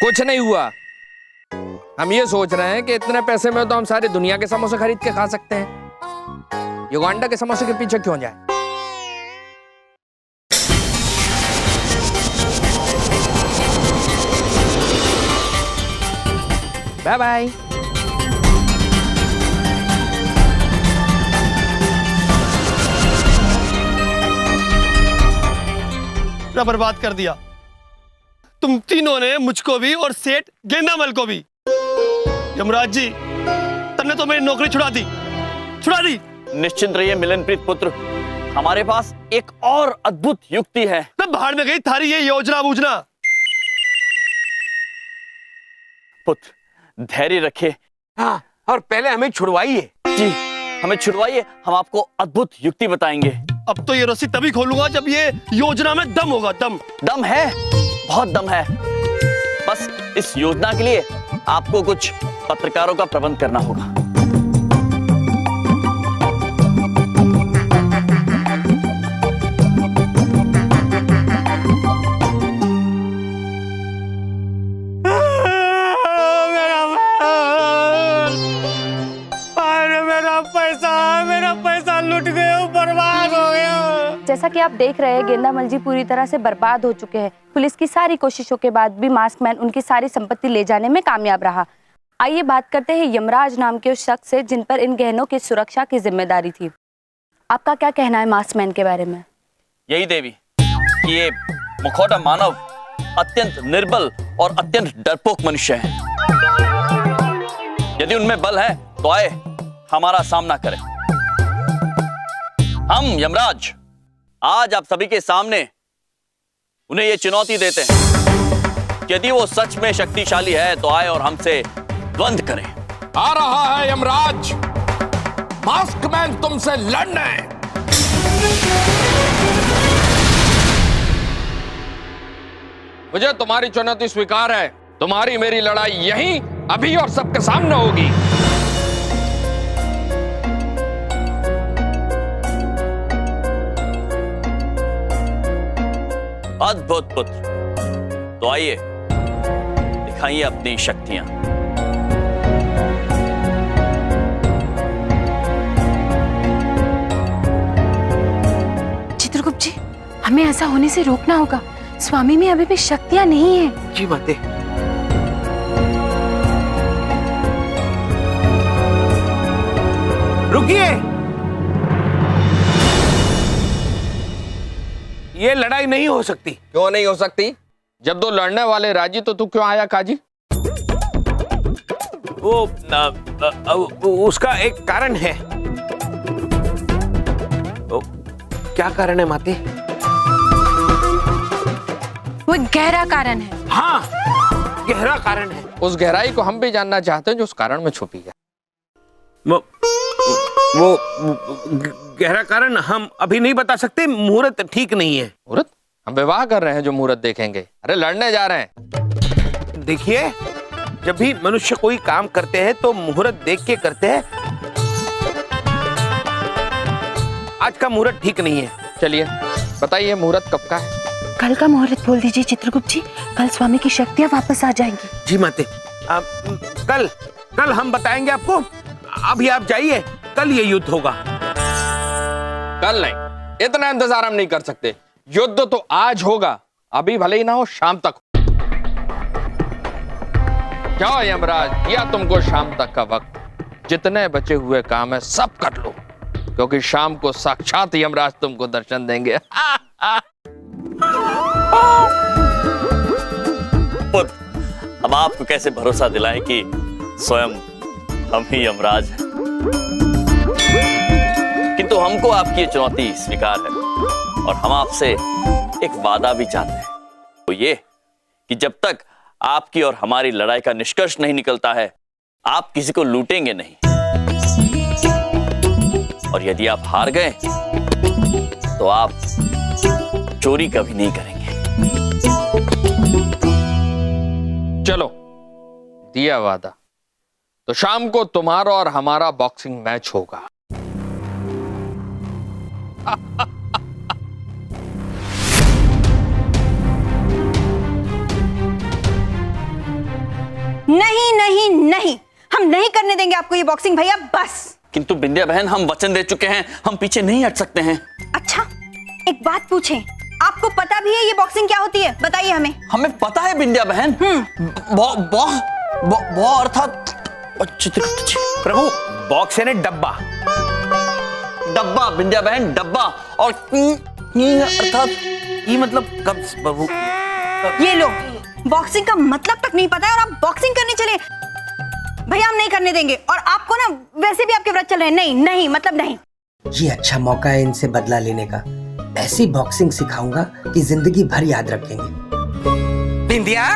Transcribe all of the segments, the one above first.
कुछ नहीं हुआ। हम ये सोच रहे हैं कि इतने पैसे में तो हम सारी दुनिया के समोसे खरीद के खा सकते हैं। युगांडा के समोसे के पीछे क्यों जाए? Bye bye. बर्बाद कर दिया तुम तीनों ने, मुझको भी और सेठ गेंदामल को भी। यमराज जी, तुमने तो मेरी नौकरी छुड़ा दी। निश्चिंत रहिए मिलनप्रीत पुत्र, हमारे पास एक और अद्भुत युक्ति है। तब बाहर में गई थारी ये योजना बूझना। पुत्र धैर्य रखे। हाँ, और पहले हमें छुड़वाइए। जी, हमें छुड़वाइए, हम आपको अद्भुत युक्ति बताएंगे। अब तो ये रस्सी तभी खोलूंगा जब ये योजना में दम होगा। दम है, बहुत दम है। बस इस योजना के लिए आपको कुछ पत्रकारों का प्रबंध करना होगा। मेरा पैसा लुट गया, बर्बाद हो गया। जैसा कि आप देख रहे हैं, गेंदामल जी पूरी तरह से बर्बाद हो चुके हैं। पुलिस की सारी कोशिशों के बाद भी मास्कमैन उनकी सारी संपत्ति ले जाने में कामयाब रहा। आइए बात करते हैं यमराज नाम के उस शख्स से जिन पर इन गहनों की सुरक्षा की जिम्मेदारी थी। आपका क्या कहना है मास्कमैन के बारे में? यही देवी कि ये मुखौटा मानव अत्यंत निर्बल और अत्यंत डरपोक मनुष्य है। यदि उनमें बल है तो आए हमारा सामना करें। हम यमराज आज आप सभी के सामने उन्हें यह चुनौती देते हैं, यदि वो सच में शक्तिशाली है तो आए और हमसे द्वंद्व करें। आ रहा है यमराज, मास्कमैन तुमसे लड़ने। मुझे तुम्हारी चुनौती स्वीकार है। तुम्हारी मेरी लड़ाई यहीं अभी और सबके सामने होगी। अद्भुत पुत्र, तो आइए दिखाइए अपनी शक्तियां। चित्रगुप्त जी, हमें ऐसा होने से रोकना होगा। स्वामी में अभी भी शक्तियां नहीं है। जी माते। रुकिए, ये लड़ाई नहीं हो सकती। क्यों नहीं हो सकती? जब दो लड़ने वाले राजी तो तू क्यों आया काजी? वो उसका एक कारण है। क्या कारण है माते? वो गहरा कारण है। हाँ, गहरा कारण है। उस गहराई को हम भी जानना चाहते हैं जो उस कारण में छुपी है। वो गहरा कारण हम अभी नहीं बता सकते। मुहूर्त ठीक नहीं है। मुहूर्त? हम विवाह कर रहे हैं जो मुहूर्त देखेंगे। अरे लड़ने जा रहे हैं। देखिए, जब भी मनुष्य कोई काम करते हैं तो मुहूर्त देख के करते हैं। आज का मुहूर्त ठीक नहीं है। चलिए बताइए मुहूर्त कब का है? कल का मुहूर्त बोल दीजिए चित्रगुप्त जी, कल स्वामी की शक्तियां वापस आ जाएंगी। जी माते, कल हम बताएंगे आपको। अभी आप जाइए, कल ये युद्ध होगा। कल नहीं, इतना इंतजार हम नहीं कर सकते। युद्ध तो आज होगा, अभी भले ही ना हो, शाम तक। जाओ यमराज, दिया तुमको शाम तक का वक्त। जितने बचे हुए काम है सब कर लो, क्योंकि शाम को साक्षात यमराज तुमको दर्शन देंगे। अब आपको कैसे भरोसा दिलाएं कि स्वयं हम ही यमराज हैं। किंतु हमको आपकी ये चुनौती स्वीकार है और हम आपसे एक वादा भी चाहते हैं, तो ये कि जब तक आपकी और हमारी लड़ाई का निष्कर्ष नहीं निकलता है, आप किसी को लूटेंगे नहीं। और यदि आप हार गए तो आप चोरी कभी नहीं करेंगे। चलो, दिया वादा। तो शाम को तुम्हारा और हमारा बॉक्सिंग मैच होगा। नहीं करने देंगे आपको ये बॉक्सिंग भैया, बस। किंतु बिंदिया बहन, हम वचन दे चुके हैं, हम पीछे नहीं हट सकते हैं। अच्छा, एक बात पूछें, आपको पता भी है ये बॉक्सिंग क्या होती है? बताइए हमें। हमें पता है बिंदिया बहन। बॉ अर्थात चित्रगुप्त जी। प्रभु, बॉक्स यानी डब्बा। डब्बा बिंदिया बहन, डब्बा। और अर्थात ये मतलब कब प्रभु? ये लो, बॉक्सिंग का मतलब तक नहीं पता है और आप बॉक्सिंग करने चले। भैया हम नहीं करने देंगे, और आपको ना वैसे भी आपके व्रत चल रहे हैं। नहीं नहीं मतलब नहीं। ये अच्छा मौका है इनसे बदला लेने का। ऐसी बॉक्सिंग सिखाऊंगा कि जिंदगी भर याद रखेंगे। बिंदिया,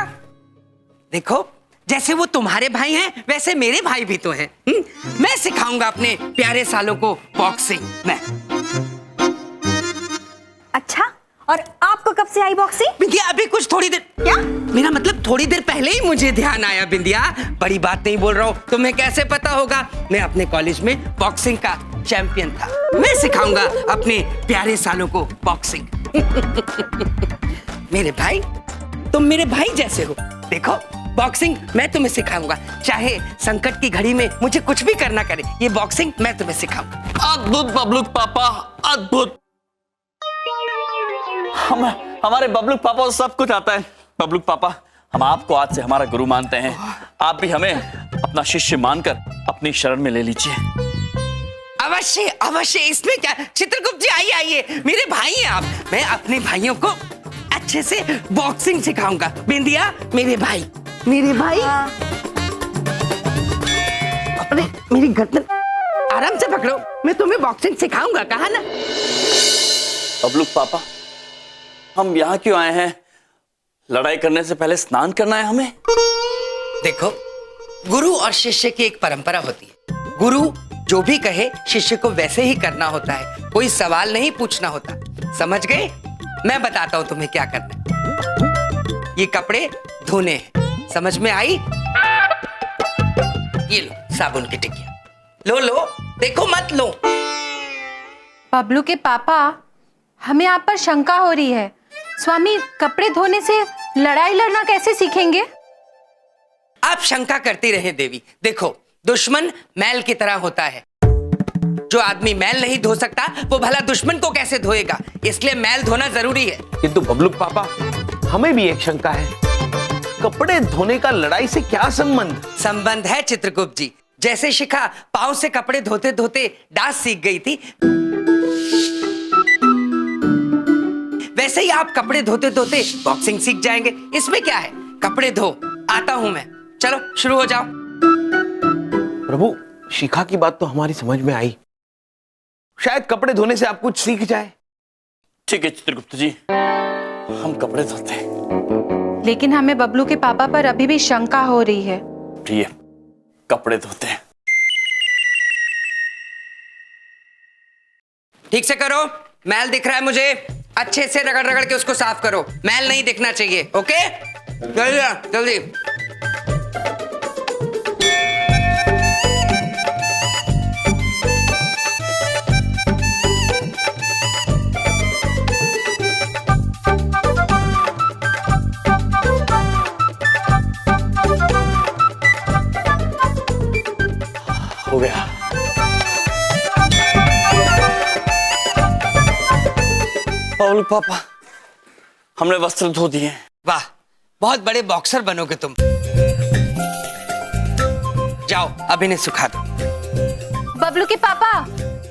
देखो, जैसे वो तुम्हारे भाई हैं वैसे मेरे भाई भी तो हैं। मैं सिखाऊंगा अपने प्यारे सालों को बॉक्सिंग। मैं। अच्छा, और आपको कब से आई बॉक्सिंग? बिंदिया, अभी कुछ थोड़ी देर। क्या? मेरा मतलब थोड़ी देर पहले ही मुझे ध्यान आया। बिंदिया, बड़ी बात नहीं बोल रहा हूँ, तुम्हें कैसे पता होगा? मैं अपने कॉलेज में बॉक्सिंग का चैंपियन था। मैं सिखाऊंगा अपने प्यारे सालों को बॉक्सिंग। मेरे भाई, तुम मेरे भाई जैसे हो। देखो, बॉक्सिंग मैं तुम्हें सिखाऊंगा, चाहे संकट की घड़ी में मुझे कुछ भी करना करे, ये बॉक्सिंग मैं तुम्हें सिखाऊंगा। अद्भुत बबलू पापा, अद्भुत। हमारे बबलू पापा को सब कुछ आता है। बबलू पापा, हम आपको आज से हमारा गुरु मानते हैं। आप भी हमें अपना शिष्य मानकर अपनी शरण में ले लीजिए। अवश्य अवश्य, इसमें क्या। चित्रगुप्त जी, आइए आइए, मेरे भाई हैं आप। मैं अपने भाइयों को अच्छे से बॉक्सिंग सिखाऊंगा। बिंदिया, मेरे भाई, मेरे भाई। अपने मेरी गर्दन आराम से पकड़ो, मैं तुम्हें बॉक्सिंग सिखाऊंगा, कहा ना। बबलू पापा, हम यहाँ क्यों आए हैं? लड़ाई करने से पहले स्नान करना है हमें? देखो, गुरु और शिष्य की एक परंपरा होती है। गुरु जो भी कहे शिष्य को वैसे ही करना होता है, कोई सवाल नहीं पूछना होता। समझ गए? मैं बताता हूं तुम्हें क्या करना है। ये कपड़े धोने हैं, समझ में आई? ये लो साबुन की टिकिया, लो लो, देखो मत लो। बबलू के पापा, हमें आप पर शंका हो रही है। स्वामी कपड़े धोने से लड़ाई लड़ना कैसे सीखेंगे? आप शंका करती रहे देवी। देखो, दुश्मन मैल की तरह होता है। जो आदमी मैल नहीं धो सकता वो भला दुश्मन को कैसे धोएगा? इसलिए मैल धोना जरूरी है। किंतु बबलू पापा, हमें भी एक शंका है। कपड़े धोने का लड़ाई से क्या संबंध? संबंध है चित्रगुप्त जी। जैसे शिखा पांव से कपड़े धोते धोते डांस सीख गई थी, वैसे ही आप कपड़े धोते धोते बॉक्सिंग सीख जाएंगे। इसमें क्या है? कपड़े धो, आता हूं मैं। चलो शुरू हो जाओ। प्रभु, शिखा की बात तो हमारी समझ में आई। शायद कपड़े धोने से आप कुछ सीख जाए। ठीक है चित्रगुप्त जी, हम कपड़े धोते हैं। लेकिन हमें बबलू के पापा पर अभी भी शंका हो रही है। ठीक है, कपड़े धोते हैं। ठीक से करो, मैल दिख रहा है मुझे। अच्छे से रगड़ रगड़ के उसको साफ करो, मैल नहीं दिखना चाहिए। ओके, जल्दी जल्दी। हो गया। बबलू पापा, हमने वस्त्र धो दिए। वाह, बहुत बड़े बॉक्सर बनोगे तुम। जाओ, अब इन्हें सुखा दो। बबलू के पापा,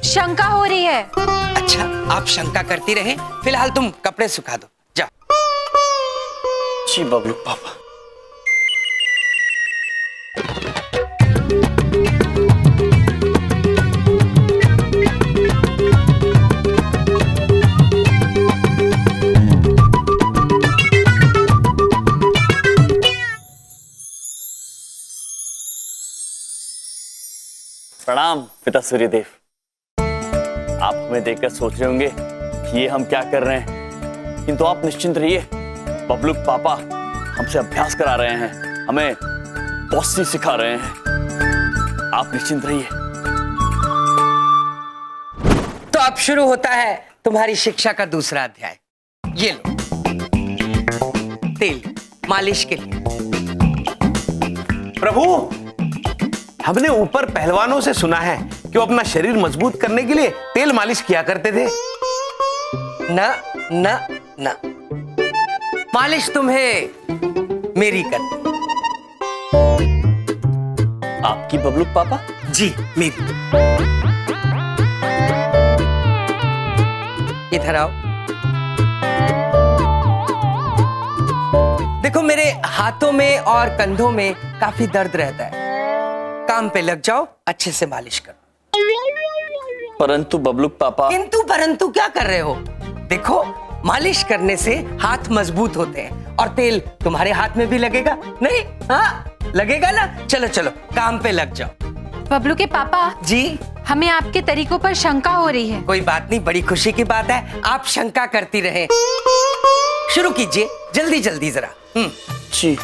शंका हो रही है। अच्छा, आप शंका करती रहे, फिलहाल तुम कपड़े सुखा दो, जाओ। जी बबलू पापा। प्रणाम पिता सूर्यदेव। आप हमें देखकर सोच रहे होंगे कि ये हम क्या कर रहे हैं, किंतु आप निश्चिंत रहिए, बबलू पापा हमसे अभ्यास करा रहे हैं, हमें बॉक्सिंग सिखा रहे हैं। आप निश्चिंत रहिए। तो अब शुरू होता है तुम्हारी शिक्षा का दूसरा अध्याय। ये लो तेल मालिश के लिए। प्रभु, हमने ऊपर पहलवानों से सुना है कि वो अपना शरीर मजबूत करने के लिए तेल मालिश किया करते थे। ना ना ना, मालिश तुम्हें मेरी करनी। आपकी बबलू पापा? जी मेरी। इधर आओ। देखो मेरे हाथों में और कंधों में काफी दर्द रहता है, काम पे लग जाओ, अच्छे से मालिश करो। परंतु बबलू पापा। किंतु परंतु क्या कर रहे हो? देखो मालिश करने से हाथ मजबूत होते हैं और तेल तुम्हारे हाथ में भी लगेगा नहीं? हाँ लगेगा ना। चलो चलो काम पे लग जाओ। बबलू के पापा जी हमें आपके तरीकों पर शंका हो रही है। कोई बात नहीं, बड़ी खुशी की बात है, आप शंका करती रहें। शुरू कीजिए जल्दी जल्दी जरा। जी।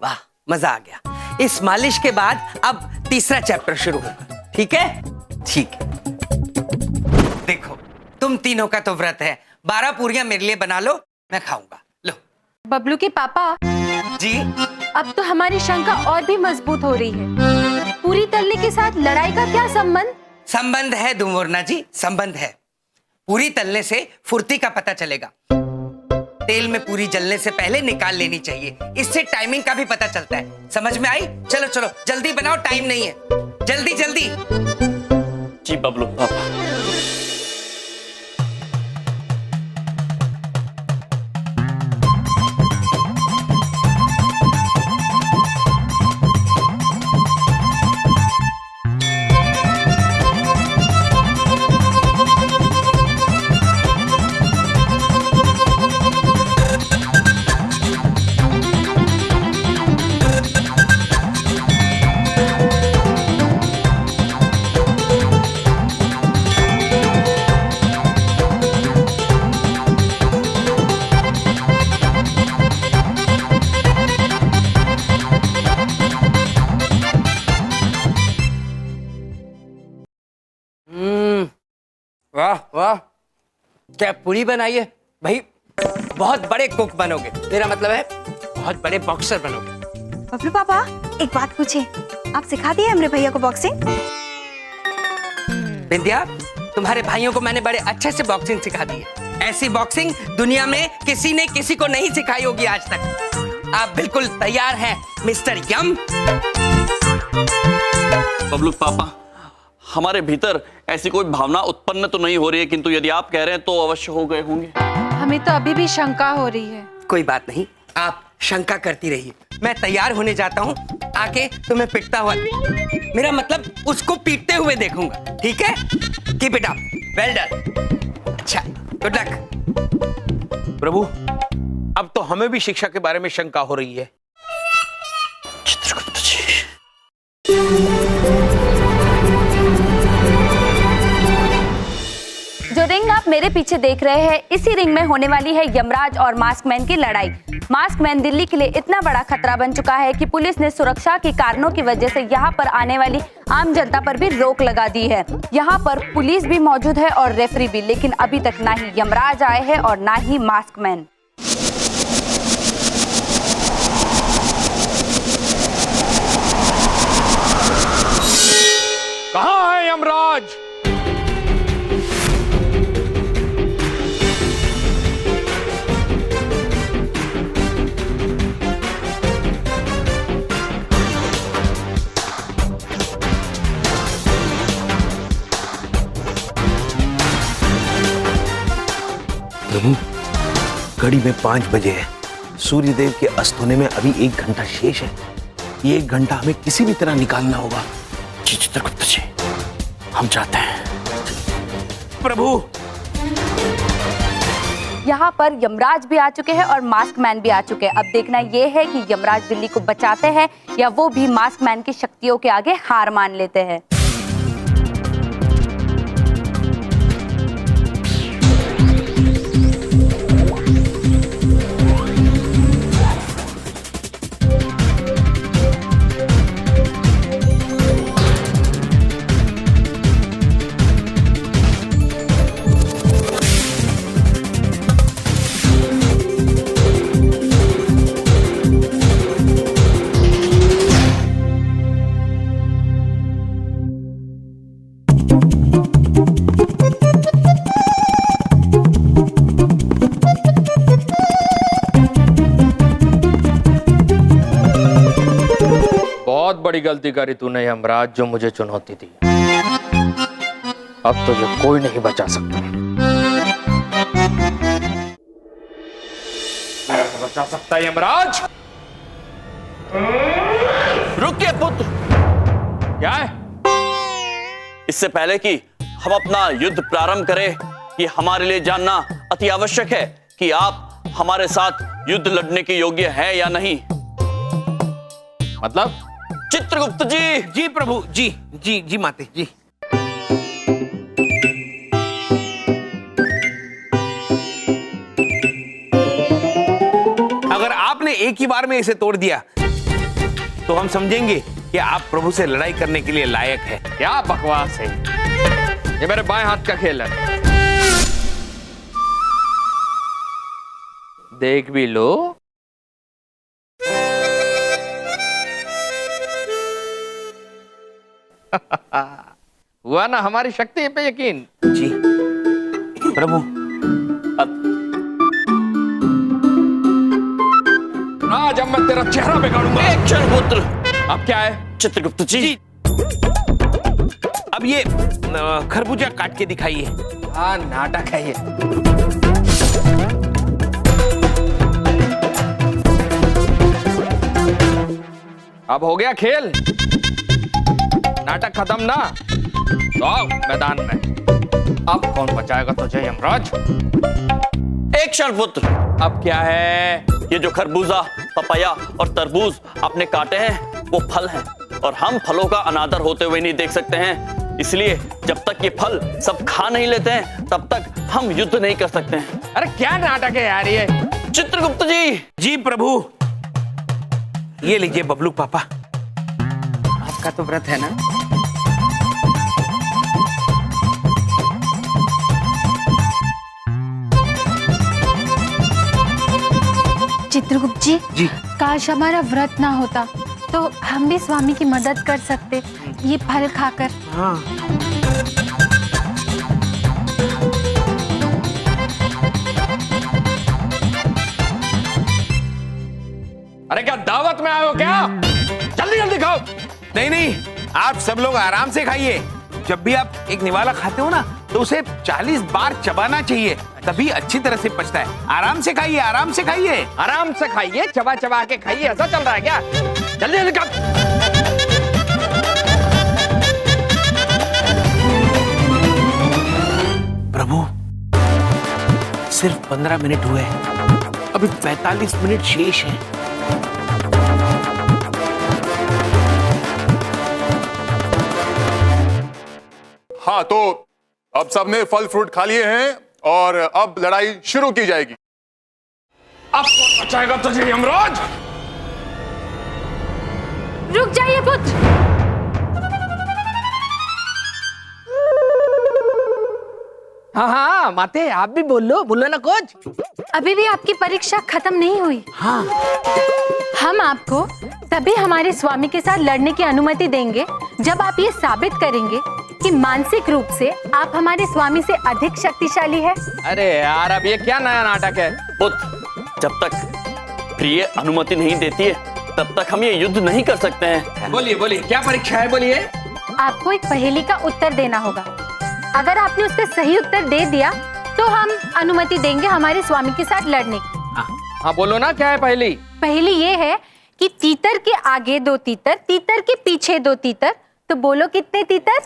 वाह मजा आ गया। इस मालिश के बाद अब तीसरा चैप्टर शुरू होगा, ठीक है? ठीक है। देखो तुम तीनों का तो व्रत है, 12 पूरियां मेरे लिए बना लो, मैं खाऊंगा। लो। बबलू के पापा जी अब तो हमारी शंका और भी मजबूत हो रही है। पूरी तलने के साथ लड़ाई का क्या संबंध? संबंध है दुमोरना जी, संबंध है। पूरी तलने से फुर्ती का पता चलेगा। तेल में पूरी जलने से पहले निकाल लेनी चाहिए, इससे टाइमिंग का भी पता चलता है। समझ में आई? चलो चलो जल्दी बनाओ, टाइम नहीं है, जल्दी जल्दी। जी बबलू पापा। वाह वाह, क्या पूरी बनाई है भाई। बहुत बड़े कुक बनोगे, मेरा मतलब है बहुत बड़े बॉक्सर बनोगे। बबलू पापा एक बात पूछे, आप सिखा दिए हमरे भैया को बॉक्सिंग? विंध्या तुम्हारे भाइयों को मैंने बड़े अच्छे से बॉक्सिंग सिखा दी है। ऐसी बॉक्सिंग दुनिया में किसी ने किसी को नहीं सिखाई होगी आज तक। आप बिल्कुल तैयार हैं मिस्टर यम? बबलू पापा हमारे भीतर ऐसी कोई भावना उत्पन्न तो नहीं हो रही है, किंतु यदि आप कह रहे हैं तो अवश्य हो गए होंगे। हमें तो अभी भी शंका हो रही है। कोई बात नहीं, आप शंका करती रहिए, मैं तैयार होने जाता हूँ, आके तुम्हें पिटता हुआ, मेरा मतलब उसको पीटते हुए देखूंगा, ठीक है? Keep it up, well done. अच्छा गुड लक। प्रभु अब तो हमें भी शिक्षा के बारे में शंका हो रही है। चित्रगुप्त जी। जो रिंग आप मेरे पीछे देख रहे हैं, इसी रिंग में होने वाली है यमराज और मास्कमैन की लड़ाई। मास्कमैन दिल्ली के लिए इतना बड़ा खतरा बन चुका है कि पुलिस ने सुरक्षा के कारणों की वजह से यहाँ पर आने वाली आम जनता पर भी रोक लगा दी है। यहाँ पर पुलिस भी मौजूद है और रेफरी भी, लेकिन अभी तक ना ही यमराज आए हैं और ना ही मास्कमैन। कहाँ है यमराज? प्रभु घड़ी में 5 बजे है, सूर्यदेव के अस्त होने में अभी 1 घंटा शेष है। ये 1 घंटा हमें किसी भी तरह निकालना होगा। जी चित्रगुप्त जी, हम चाहते हैं। प्रभु यहाँ पर यमराज भी आ चुके हैं और मास्कमैन भी आ चुके हैं। अब देखना यह है कि यमराज दिल्ली को बचाते हैं या वो भी मास्कमैन की शक्तियों के आगे हार मान लेते हैं। बड़ी गलती करी तूने यमराज, जो मुझे चुनौती दी। अब तुझे कोई नहीं बचा सकता। बचा सकता है यमराज? रुकिए पुत्र। क्या है? इससे पहले कि हम अपना युद्ध प्रारंभ करें, ये हमारे लिए जानना अति आवश्यक है कि आप हमारे साथ युद्ध लड़ने के योग्य हैं या नहीं। मतलब? चित्रगुप्त जी। जी प्रभु, जी जी जी माते जी। अगर आपने एक ही बार में इसे तोड़ दिया तो हम समझेंगे कि आप प्रभु से लड़ाई करने के लिए लायक है। क्या बकवास है, ये मेरे बाएं हाथ का खेल है। देख भी लो। हुआ ना हमारी शक्ति पे यकीन? जी प्रभु। आज अब मैं तेरा चेहरा बिगाड़ूंगा। एक क्षण पुत्र। अब क्या है? चित्रगुप्त जी, अब ये खरबूजा काट के दिखाइए। हाँ, नाटक है ये। अब हो गया खेल, नाटक खत्म ना? तो आओ मैदान में। अब कौन बचाएगा तुझे यमराज? एक क्षण पुत्र। अब क्या है? ये जो खरबूजा, पपाया और तरबूज आपने काटे हैं वो फल हैं, और हम फलों का अनादर होते हुए नहीं देख सकते हैं। इसलिए जब तक ये फल सब खा नहीं लेते हैं तब तक हम युद्ध नहीं कर सकते हैं। अरे क्या नाटक है यार ये? चित्रगुप्त जी। जी प्रभु। ये लीजिए बबलू पापा। आपका तो व्रत है ना? चित्रगुप्त जी, जी। काश हमारा व्रत ना होता तो हम भी स्वामी की मदद कर सकते ये फल खाकर। हाँ। अरे क्या दावत में आए हो क्या? जल्दी जल्दी खाओ। नहीं नहीं, आप सब लोग आराम से खाइए। जब भी आप एक निवाला खाते हो ना तो उसे 40 बार चबाना चाहिए, तभी अच्छी तरह से पचता है। आराम से खाइए, आराम से खाइए। आराम से खाइए, चबा चबा के खाइए, ऐसा चल रहा है क्या? जल्दी जल्दी खाओ। प्रभु, सिर्फ 15 मिनट हुए, अभी 45 मिनट शेष है। हाँ, तो अब सबने फल फ्रूट खा लिए हैं और अब लड़ाई शुरू की जाएगी। अब कौन बचाएगा तुझे यमराज? रुक जाइए पुत्र। हाँ हाँ माते, आप भी बोलो ना कुछ। अभी भी आपकी परीक्षा खत्म नहीं हुई। हाँ। हम आपको तभी हमारे स्वामी के साथ लड़ने की अनुमति देंगे जब आप ये साबित करेंगे कि मानसिक रूप से आप हमारे स्वामी से अधिक शक्तिशाली है। अरे यार, अब ये क्या नया नाटक है? पुत्र, जब तक प्रिय अनुमति नहीं देती है तब तक हम ये युद्ध नहीं कर सकते हैं। बोलिए बोलिए, क्या परीक्षा है? बोलिए। आपको एक पहेली का उत्तर देना होगा। अगर आपने उसका सही उत्तर दे दिया तो हम अनुमति देंगे हमारे स्वामी के साथ लड़ने की। हाँ बोलो ना, क्या है पहेली? पहेली ये है कि तीतर के आगे 2 तीतर, तीतर के पीछे 2 तीतर, तो बोलो कितने तीतर?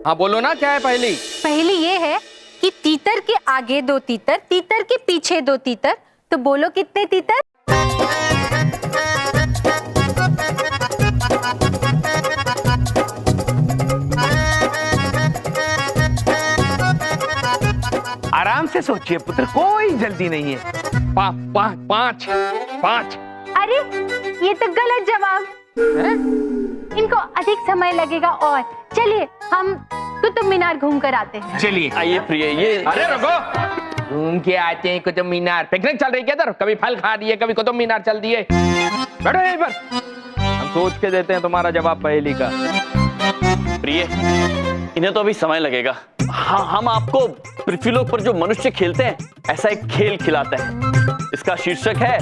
हाँ बोलो ना, क्या है पहेली? पहेली ये है कि तीतर के आगे 2 तीतर, तीतर के पीछे 2 तीतर, तो बोलो कितने तीतर? आराम से सोचिए पुत्र, कोई जल्दी नहीं है। पाँच। अरे ये तो गलत जवाब है? इनको अधिक समय लगेगा और चलिए हम कुतुब मीनार घूम कर आते हैं। चलिए आइए प्रिय, ये अरे रुको, घूम के आते हैं कुतुब मीनार। पिकनिक चल रही है क्या? कभी फल खा दिए, कभी कुतुब मीनार चल दिए। बैठो यहीं पर, हम सोच के देते हैं तुम्हारा जवाब पहेली का। प्रिय, इन्हें तो अभी समय लगेगा। हाँ, हम आपको पृथ्वीलोक पर जो मनुष्य खेलते हैं ऐसा एक खेल खिलाते हैं। इसका शीर्षक है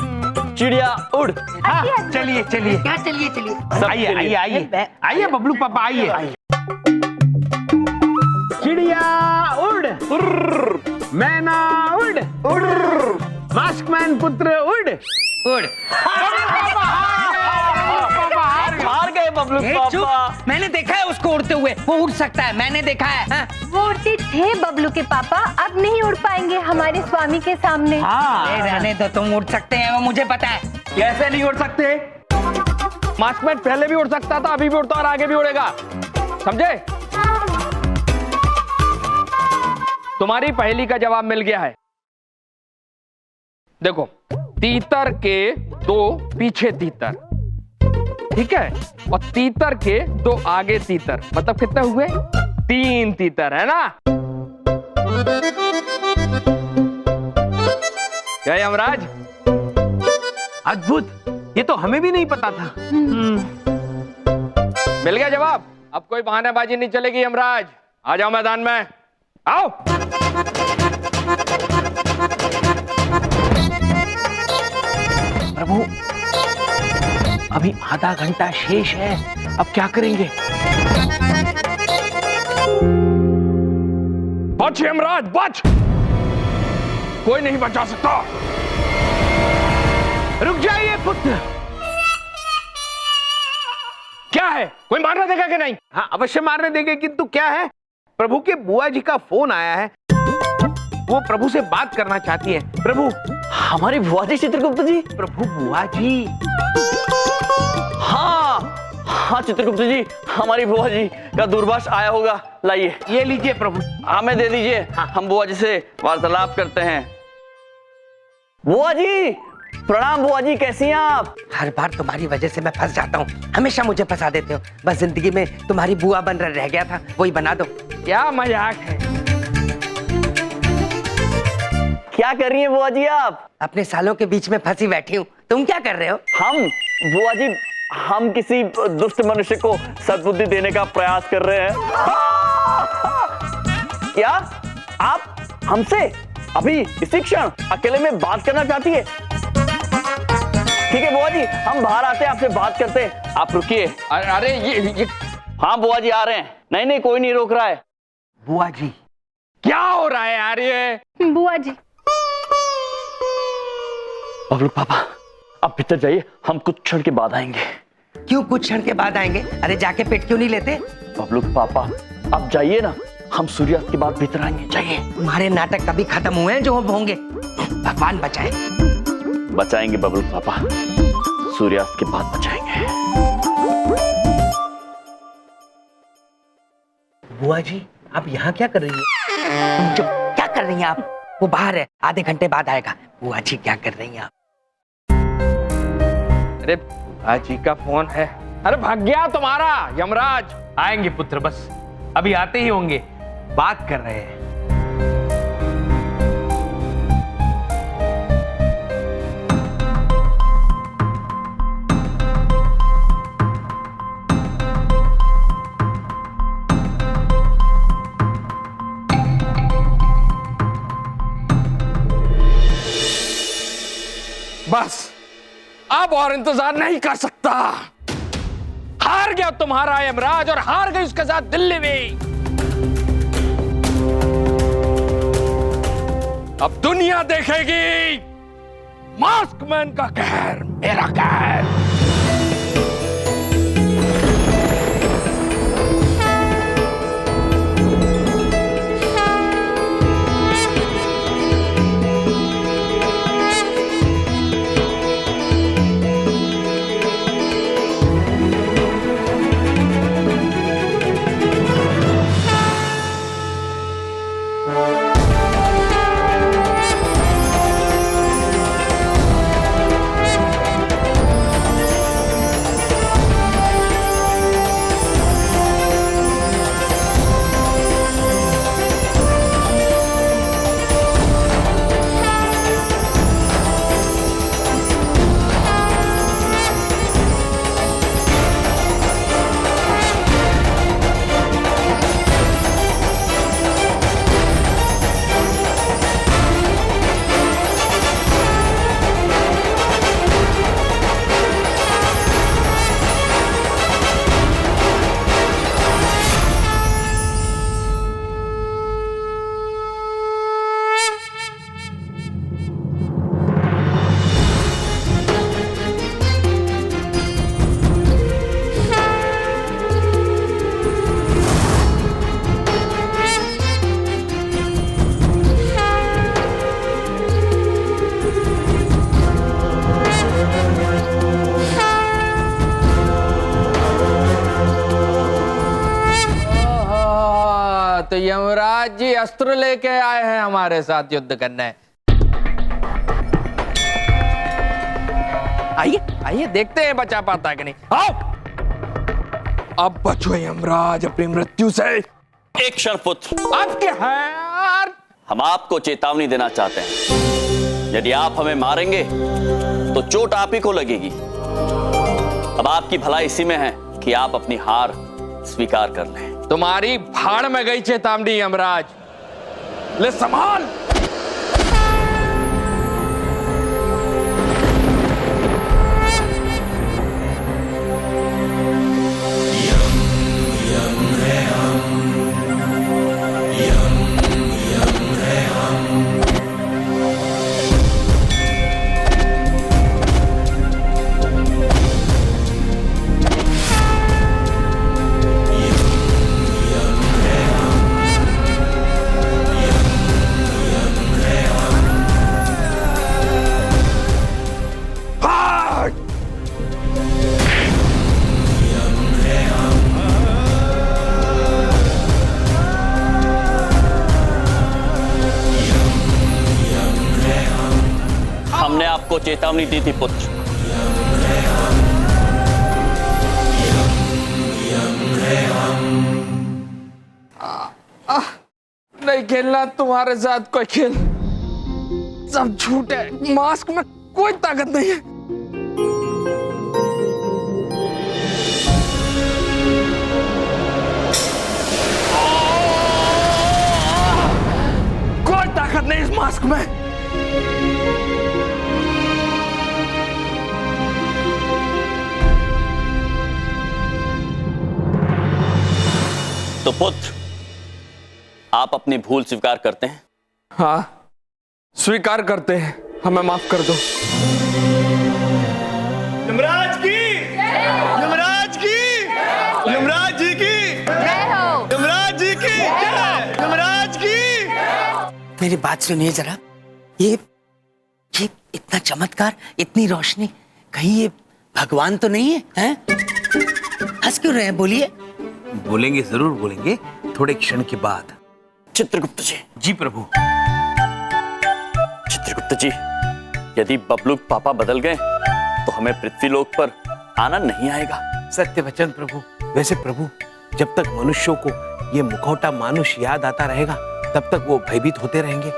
चिड़िया उड़। हाँ, चलिए चलिए क्या चलिए चलिए आइए आइए आइए आइए बबलू पापा आइए। चिड़िया उड़ मैना उड़ मास्कमैन पुत्र उड़ उड़। हार गए बबलू ए, पापा। चुप। मैंने देखा है उसको उड़ते हुए, वो उड़ सकता है, मैंने देखा है। हाँ? वो उड़ते थे बबलू के पापा, अब नहीं उड़ पाएंगे हमारे स्वामी के सामने। ए, रहने दो, तुम उड़ सकते हैं, वो मुझे पता है। कैसे नहीं उड़ सकते? मास्कमैन पहले भी उड़ सकता था, अभी भी उड़ता और आगे भी उड़ेगा, समझे? तुम्हारी पहेली का जवाब मिल गया है। देखो, तीतर के दो पीछे तीतर, ठीक है, और तीतर के दो आगे तीतर, मतलब कितने हुए? 3 तीतर, है ना? क्या यमराज? अद्भुत, ये तो हमें भी नहीं पता था। मिल गया जवाब। अब कोई बहानेबाजी नहीं चलेगी यमराज, आ जाओ मैदान में, आओ। प्रभु, अभी आधा घंटा शेष है, अब क्या करेंगे? बच यमराज, बच, कोई नहीं बचा सकता। रुक जाइए पुत्र। क्या है, कोई मारने देगा कि नहीं? हाँ, अवश्य मारने देंगे, किंतु क्या है? प्रभु के बुआ जी का फोन आया है, वो प्रभु से बात करना चाहती है। प्रभु, हमारी बुआ जी चित्रगुप्त जी। प्रभु बुआ जी। हाँ हाँ चित्रगुप्त जी, हमारी बुआ जी का दूरभाष आया होगा, लाइए। ये लीजिए प्रभु। हमें दे दीजिए, हम बुआ जी से वार्तालाप करते हैं। बुआ जी, प्रणाम बुआ जी, कैसी हैं आप? हर बार तुम्हारी वजह से मैं फंस जाता हूँ, हमेशा मुझे फंसा देते हो। बस जिंदगी में तुम्हारी बुआ बन रह गया था, वही बना दो। क्या मजाक है? क्या कर रही हैं बुआ जी आप? अपने सालों के बीच में फंसी बैठी हूँ, तुम क्या कर रहे हो? हम बुआ जी, हम किसी दुष्ट मनुष्य को सद्बुद्धि देने का प्रयास कर रहे हैं। क्या आप हमसे अभी इसी क्षण अकेले में बात करना चाहती है? ठीक है बुआ जी, हम बाहर आते हैं, आपसे बात करते हैं, आप रुकिए। अरे ये हाँ बुआ जी आ रहे हैं। नहीं नहीं, कोई नहीं रोक रहा है। बुआ जी, क्या हो रहा है यार ये? बुआ जी, बबलू पापा, आप भीतर जाइए, हम कुछ क्षण के बाद आएंगे। क्यों कुछ क्षण के बाद आएंगे? अरे जाके पेट क्यों नहीं लेते? बबलू पापा, आप जाइए ना, हम सूर्यास्त के बाद भीतर आएंगे, जाइए। तुम्हारे नाटक कभी खत्म हुए हैं जो अब होंगे? भगवान बचाए। बचाएंगे बबलू पापा, सूर्यास्त के बाद बचाएंगे। बुआ जी, आप यहाँ क्या कर रही है? चुप, क्या कर रही हैं आप? वो बाहर है, आधे घंटे बाद आएगा। बुआ जी क्या कर रही हैं आप? अरे बुआ जी का फोन है। अरे भाग गया तुम्हारा यमराज। आएंगे पुत्र, बस अभी आते ही होंगे, बात कर रहे हैं। बस अब और इंतजार नहीं कर सकता। हार गया तुम्हारा यमराज और हार गई उसके साथ दिल्ली भी। अब दुनिया देखेगी मास्कमैन का कहर, मेरा कहर। तो यमराज जी अस्त्र लेके आए हैं हमारे साथ युद्ध करने। आइए आइए, देखते हैं बचा पाता है कि नहीं। आओ, अब बचो यमराज अपनी मृत्यु से। एक क्षण पुत्र, अब क्या है यार? हम आपको चेतावनी देना चाहते हैं। यदि आप हमें मारेंगे तो चोट आप ही को लगेगी। अब आपकी भलाई इसी में है कि आप अपनी हार स्वीकार कर लें। तुम्हारी भाड़ में गई चेतावनी यमराज। ले संभाल। हमने आपको चेतावनी दी थी पुत्र। नहीं खेलना तुम्हारे साथ कोई खेल। सब झूठ है, मास्क में कोई ताकत नहीं है। कोई ताकत नहीं इस मास्क में। तो पुत्र, आप अपनी भूल स्वीकार करते हैं? हाँ, स्वीकार करते हैं। हमें माफ कर दो। यमराज की, यमराज की, यमराज जी की, यमराज जी की, यमराज की। मेरी बात सुनिए जरा। ये इतना चमत्कार, इतनी रोशनी, कहीं ये भगवान तो नहीं है? हैं? हंस क्यों रहे हैं? बोलिए। बोलेंगे, जरूर बोलेंगे, थोड़े क्षण के बाद। चित्रगुप्त जी। जी प्रभु। चित्रगुप्त जी, यदि बबलू पापा बदल गए तो हमें पृथ्वीलोक पर आना नहीं आएगा। सत्य वचन प्रभु। वैसे प्रभु, जब तक मनुष्यों को ये मुखौटा मानुष याद आता रहेगा तब तक वो भयभीत होते रहेंगे।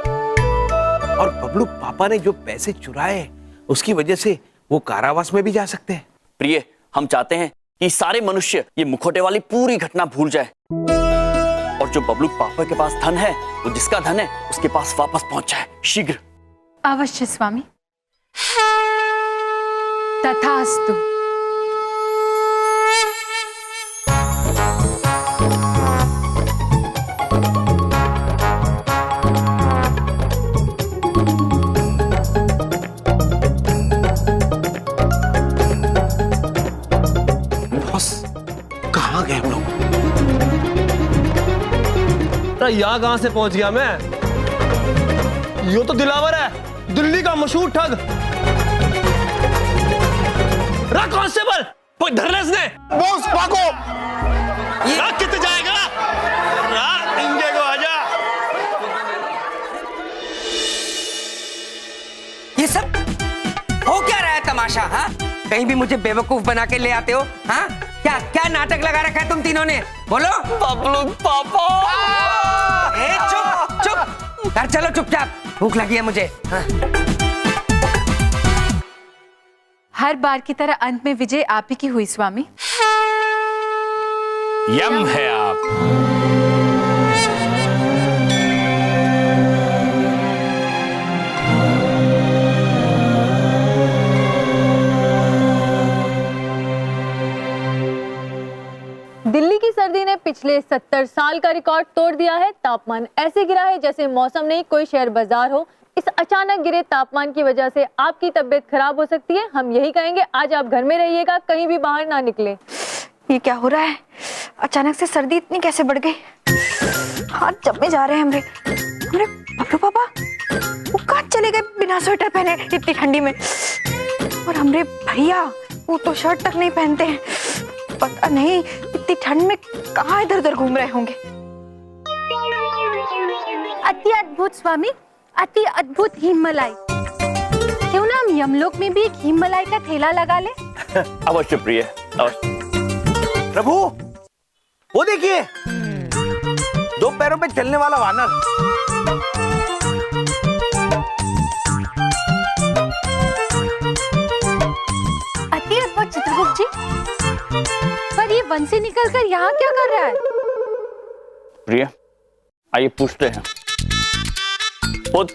और बबलू पापा ने जो पैसे चुराए उसकी वजह से वो कारावास में भी जा सकते हैं। प्रिय, हम चाहते हैं कि सारे मनुष्य ये मुखौटे वाली पूरी घटना भूल जाए और जो बबलू पापा के पास धन है, वो जिसका धन है उसके पास वापस पहुंच जाए शीघ्र। अवश्य स्वामी। तथास्तु। कहाँ गए हम लोग? यहाँ कहां से पहुंच गया मैं? यो तो दिलावर है, दिल्ली का मशहूर ठग। कांस्टेबल, कोई धरने इसने। बॉस भागो। कितने जाएगा? इंगे को आजा। ये सब हो क्या रहा है तमाशा? हाँ, कहीं भी मुझे बेवकूफ बना के ले आते हो। हाँ, क्या क्या नाटक लगा रखा है तुम तीनों ने? बोलो। बबलू पापा। चुप चुप, घर चलो चुपचाप, भूख लगी है मुझे। हाँ। हर बार की तरह अंत में विजय आप ही की हुई स्वामी। यम है आप। दिल्ली की सर्दी ने पिछले 70 साल का रिकॉर्ड तोड़ दिया है। तापमान ऐसे गिरा है जैसे मौसम नहीं कोई शहर बाजार हो। इस अचानक गिरे तापमान की वजह से आपकी तबीयत खराब हो सकती है। हम यही कहेंगे, आज आप घर में रहिएगा, कहीं भी बाहर ना निकलें। ये क्या हो रहा है? अचानक से सर्दी इतनी कैसे बढ़ गई? हाथ जमने जा रहे हैं हमरे। हमरे बबलू पापा वो कहाँ चले गए बिना स्वेटर पहने इतनी ठंडी में? और हमरे भैया वो तो शर्ट तक नहीं पहनते हैं। पता नहीं इतनी ठंड में कहाँ इधर उधर घूम रहे होंगे। अद्भुत स्वामी, अति अद्भुत हिम मलाई। क्यों ना हम यमलोक में भी एक हिम मलाई का ठेला लगा ले? अवश्य प्रिय, अवश्य। प्रभु, वो देखिए, 2 पैरों पे चलने वाला वानर। अति अद्भुत चित्रगुप्त जी, पर ये वन से निकलकर यहाँ क्या कर रहा है? प्रिय, आइए पूछते हैं। पुत्र,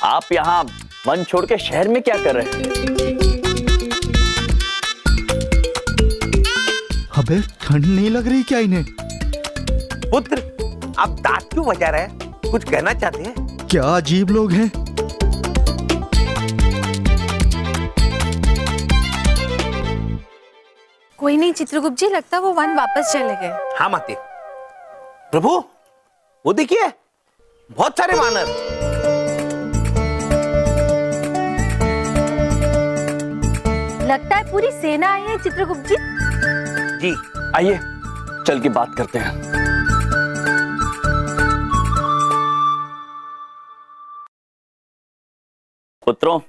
आप यहाँ वन छोड़ के शहर में क्या कर रहे हैं? अबे ठंड नहीं लग रही क्या इन्हें? पुत्र, आप दांत क्यों बजा रहे हैं? कुछ कहना चाहते हैं? क्या अजीब लोग हैं। कोई नहीं चित्रगुप्त जी, लगता वो वन वापस चले गए। हाँ माते। प्रभु, वो देखिए, बहुत सारे वानर। लगता है पूरी सेना आई है चित्रगुप्त जी। जी, आइए चल के बात करते हैं। पुत्रों,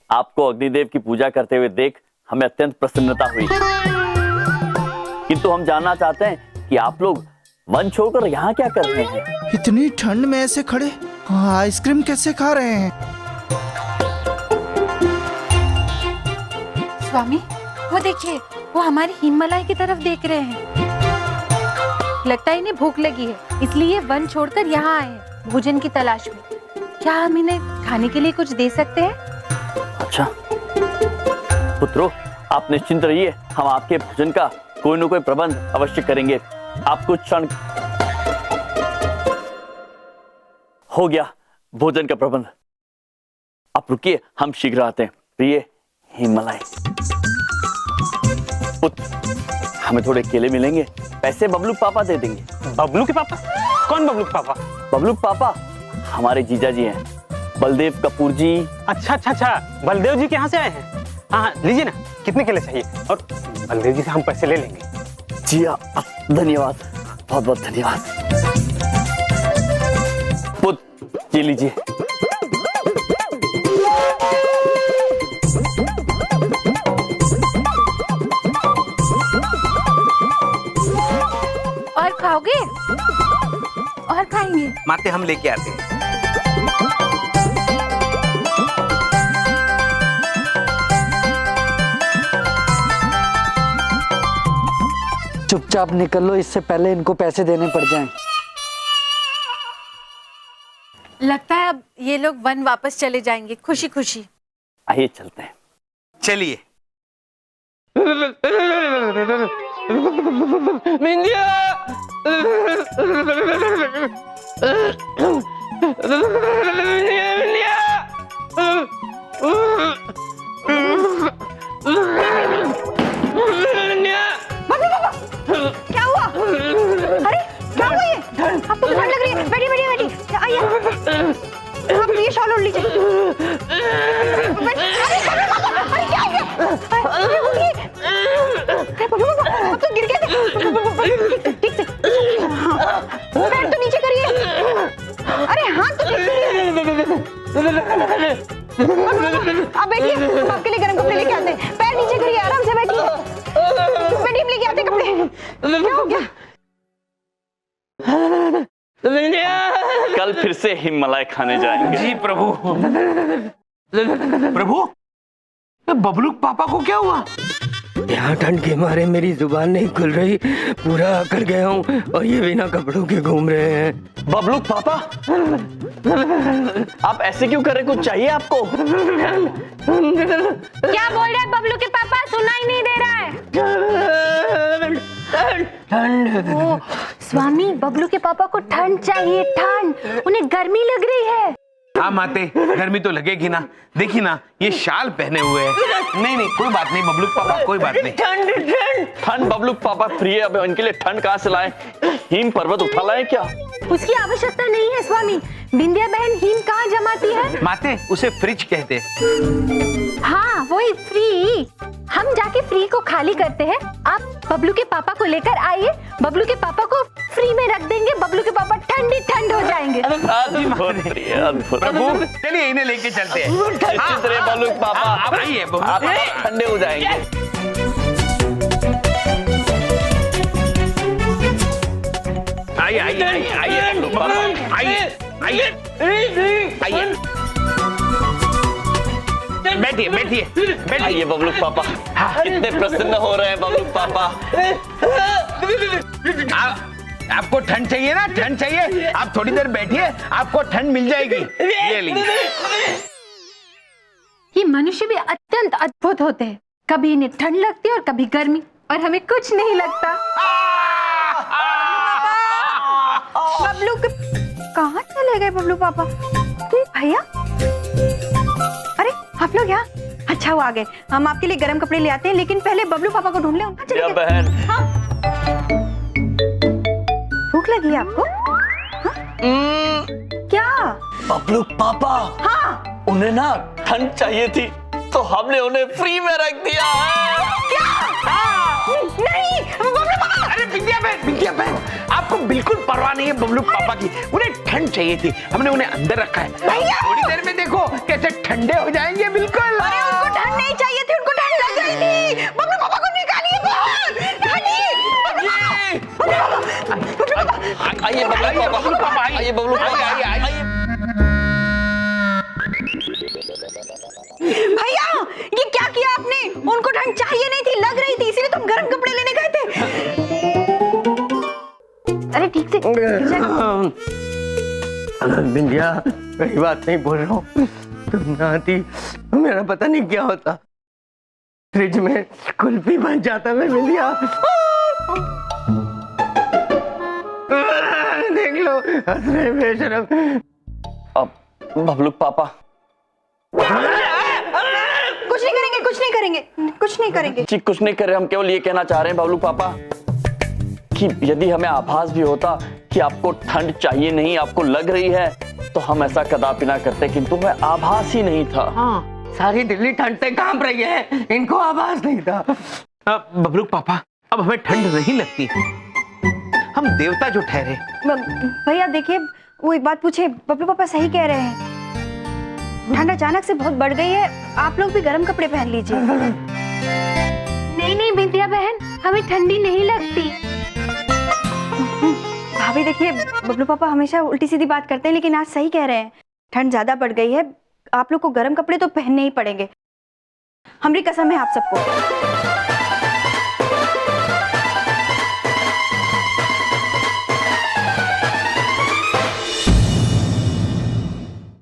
आपको अग्निदेव की पूजा करते हुए देख हमें अत्यंत प्रसन्नता हुई, किंतु हम जानना चाहते हैं कि आप लोग वन छोड़कर यहाँ क्या कर रहे हैं? इतनी ठंड में ऐसे खड़े आइसक्रीम कैसे खा रहे हैं? स्वामी, वो देखिए, वो हमारी हिममलाई की तरफ देख रहे हैं। लगता है इन्हें भूख लगी है, इसलिए वन छोड़कर यहाँ आए हैं भोजन की तलाश में। क्या हम इन्हें खाने के लिए कुछ दे सकते हैं? अच्छा पुत्रों, आप निश्चिंत रहिए, हम आपके भोजन का कोई न कोई प्रबंध अवश्य करेंगे। आप कुछ क्षण। हो गया भोजन का प्रबंध, आप रुकिए, हम शीघ्र आते हैं। प्रिय हिममलाई, पुत्र, हमें थोड़े केले मिलेंगे, पैसे बबलू पापा दे देंगे। बबलू के पापा? कौन बबलू के पापा? बबलू पापा हमारे जीजा जी हैं, बलदेव कपूर जी। अच्छा अच्छा अच्छा, बलदेव जी के यहाँ से आए हैं? हाँ लीजिए ना, कितने केले चाहिए? और बलदेव जी से हम पैसे ले लेंगे। जी धन्यवाद, बहुत बहुत धन्यवाद। पुत्र, ये लीजिए। और खाओगे? और खाएंगे? माते, हम लेके आते हैं। चुपचाप निकल लो, इससे पहले इनको पैसे देने पड़ जाएं। लगता है अब ये लोग वन वापस चले जाएंगे खुशी खुशी। आइए चलते हैं। चलिए। मिंदिया! क्या हुआ? अरे क्या हुआ ये? आपको ठंड लग रही है? बैठिए बैठिए बैठिए, आइए। आप ये शॉल ओढ़ लीजिए। अरे क्या हो गया? अरे उठिए। अरे बाबा, आप तो गिर गए थे। ठीक से। पैर तो नीचे करिए। अरे हाथ तो ठीक से। आप बैठिए, हम आपके लिए गर्म कपड़े लेके आते हैं। पैर नीचे करिए, आराम से बैठिए। बैठिए, लेके आते कपड़े। क्या हो गया? कल फिर से हिममलाई खाने जाएंगे। जी प्रभु। प्रभु, बबलू पापा को क्या हुआ? यहाँ ठंड के मारे मेरी जुबान नहीं खुल रही, पूरा अकड़ गया हूँ और ये बिना कपड़ों के घूम रहे हैं। बबलू पापा, आप ऐसे क्यों कर रहे? कुछ चाहिए आपको? क्या बोल रहे हैं बबलू के पापा? सुनाई नहीं दे रहा है। ठंड। ओ, स्वामी, बबलू के पापा को ठंड चाहिए, ठंड। उन्हें गर्मी लग रही है। हाँ माते, गर्मी तो लगेगी ना। देखिए ना, ये शाल पहने हुए हैं। नहीं नहीं, कोई बात नहीं बबलू पापा, कोई बात नहीं। ठंड ठंड ठंड बबलू पापा प्रिय, अब इनके लिए ठंड कहाँ से लाए? हिम पर्वत उठा लाए क्या? उसकी आवश्यकता नहीं है स्वामी। बिंदिया बहन हिम कहाँ जमाती है? माते, उसे फ्रिज कहते। हाँ वही, फ्री। हम जाके फ्री को खाली करते हैं। आप बबलू के पापा को लेकर आइए, बबलू के पापा को फ्री में रख देंगे, बबलू के पापा ठंडी ठंड हो जाएंगे। अद्भुत प्रिय, अद्भुत। प्रभु चलिए इन्हें लेके चलते हैं। निश्चित रहे बबलू के पापा, आप आइए आप ठंडे हो जाएंगे। आइए आइए आइए आइए आइए आइए बैठिए बैठिए बैठिए। आइए बबलू के पापा, कितने प्रसन्न हो रहे हैं बबलू के पापा। आपको ठंड चाहिए ना, ठंड चाहिए, आप थोड़ी देर बैठिए, आपको ठंड मिल जाएगी। ये लीजिए। ये मनुष्य भी अत्यंत अद्भुत होते हैं, कभी इन्हें ठंड लगती है और कभी गर्मी, और हमें कुछ नहीं लगता। बबलू कहाँ चले गए बबलू पापा? भैया, अरे आप लोग यहाँ? अच्छा वो आ गए। हम आपके लिए गर्म कपड़े ले आते हैं, लेकिन पहले बबलू पापा को ढूंढ ले। उनका चले गए। बहन। हाँ? भूख लगी है आपको? हाँ? क्या? बबलू पापा, हाँ? उन्हें ना ठंड चाहिए थी, तो हमने उन्हें फ्री में रख दिया है। क्या? नहीं बबलू पापा। अरे बिंदिया बहन, आपको बिल्कुल परवाह नहीं है बबलू पापा की। उन्हें ठंड चाहिए थी, हमने उन्हें अंदर रखा है। थोड़ी देर में देखो कैसे ठंडे हो जाएंगे बिल्कुल। अरे उनको ठंड नहीं चाहिए थी, उनको ठंड लग गई थी। बबलू पापा को निकालिए बाहर। आइए बबलू पापा, आइए बबलू पापा, आइए। भैया ये क्या किया आपने? उनको ठंड चाहिए नहीं थी, लग रही थी, इसीलिए तुम गर्म कपड़े लेने गए थे। अरे ठीक से बिंदिया, मेरी बात नहीं बोल रहा हूँ, तुम ना आती मेरा पता नहीं क्या होता। फ्रिज में कुल्फी बन जाता मैं बिंदिया। देख लो हंस रहे बेशरम। अब बबलू पापा कुछ नहीं करेंगे, कुछ नहीं करेंगे, कुछ नहीं करेंगे जी, कुछ नहीं कर रहे। हम केवल ये कहना चाह रहे हैं बबलू पापा कि यदि हमें आभास भी होता कि आपको ठंड चाहिए नहीं, आपको लग रही है, तो हम ऐसा कदापि ना करते, किंतु हमें आभास ही नहीं था। हाँ, सारी दिल्ली ठंड से कांप रही है, इनको आवाज नहीं था। बबलू पापा, अब हमें ठंड नहीं लगती, हम देवता जो ठहरे। भैया देखिए, वो एक बात पूछे, बबलू पापा सही कह रहे हैं, ठंड अचानक से बहुत बढ़ गई है, आप लोग भी गर्म कपड़े पहन लीजिए। नहीं बिंदिया बहन, हमें ठंडी नहीं लगती। भाभी देखिए, बबलू पापा हमेशा उल्टी सीधी बात करते हैं, लेकिन आज सही कह रहे हैं, ठंड ज्यादा बढ़ गई है, आप लोग को गर्म कपड़े तो पहनने ही पड़ेंगे। हमारी कसम है आप सबको।